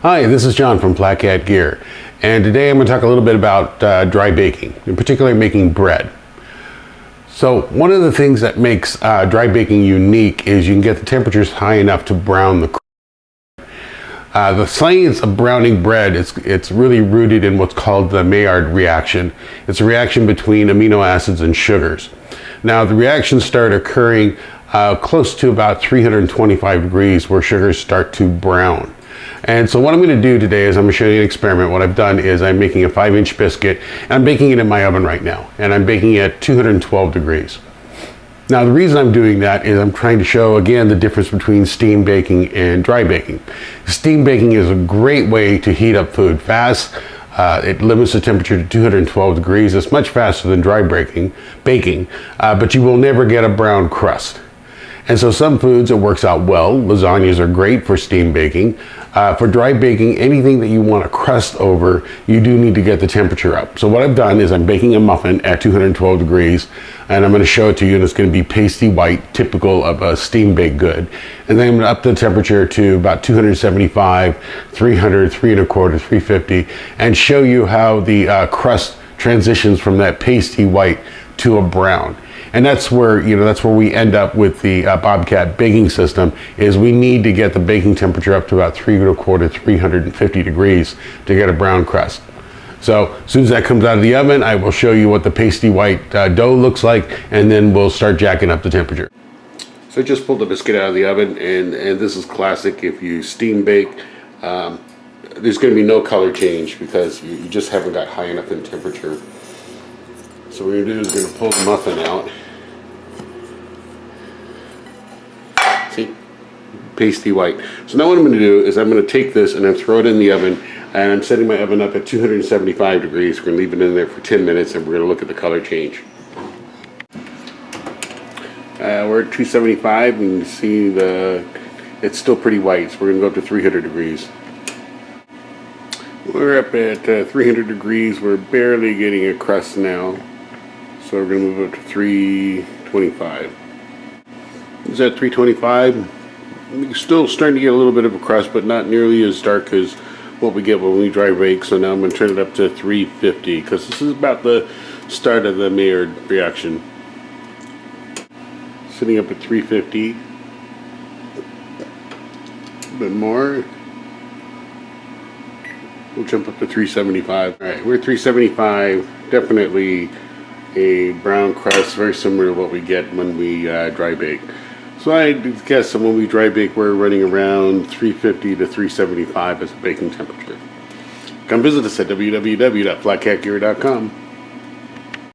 Hi, this is John from Flat Cat Gear, and today I'm going to talk a little bit about dry baking, in particular making bread. So one of the things that makes dry baking unique is you can get the temperatures high enough to brown the the science of browning bread, it's really rooted in what's called the Maillard reaction. It's a reaction between amino acids and sugars. Now the reactions start occurring close to about 325 degrees where sugars start to brown. And so what I'm going to do today is I'm going to show you an experiment. What I've done is I'm making a 5-inch biscuit, and I'm baking it in my oven right now, and I'm baking it at 212 degrees. Now the reason I'm doing that is I'm trying to show again the difference between steam baking and dry baking. Steam baking is a great way to heat up food fast. It limits the temperature to 212 degrees. It's much faster than dry baking, but you will never get a brown crust. And so some foods it works out well. Lasagnas are great for steam baking. For dry baking, anything that you want a crust over, you do need to get the temperature up. So what I've done is I'm baking a muffin at 212 degrees, and I'm going to show it to you, and it's going to be pasty white, typical of a steam baked good. And then I'm going to up the temperature to about 275, 300, 3 1/4, 350, and show you how the crust transitions from that pasty white to a brown. And that's where we end up with the Bobcat baking system, is we need to get the baking temperature up to about 3 1/4, 350 degrees to get a brown crust. So as soon as that comes out of the oven, I will show you what the pasty white dough looks like, and then we'll start jacking up the temperature. So I just pulled the biscuit out of the oven, and this is classic. If you steam bake, there's going to be no color change because you just haven't got high enough in temperature. So what we're going to do is we're going to pull the muffin out. See? Pasty white. So now what I'm going to do is I'm going to take this and then throw it in the oven, and I'm setting my oven up at 275 degrees. We're going to leave it in there for 10 minutes, and we're going to look at the color change. We're at 275, and you can see it's still pretty white, so we're going to go up to 300 degrees. We're up at 300 degrees. We're barely getting a crust now. So we're going to move up to 325. Is that 325? We're still starting to get a little bit of a crust, but not nearly as dark as what we get when we dry bake. So now I'm going to turn it up to 350 because this is about the start of the Maillard reaction. Sitting up at 350. A bit more. We'll jump up to 375. All right, we're at 375. Definitely a brown crust, very similar to what we get when we dry bake. So I guess when we dry bake, we're running around 350 to 375 as a baking temperature. Come visit us at www.flatcatgear.com.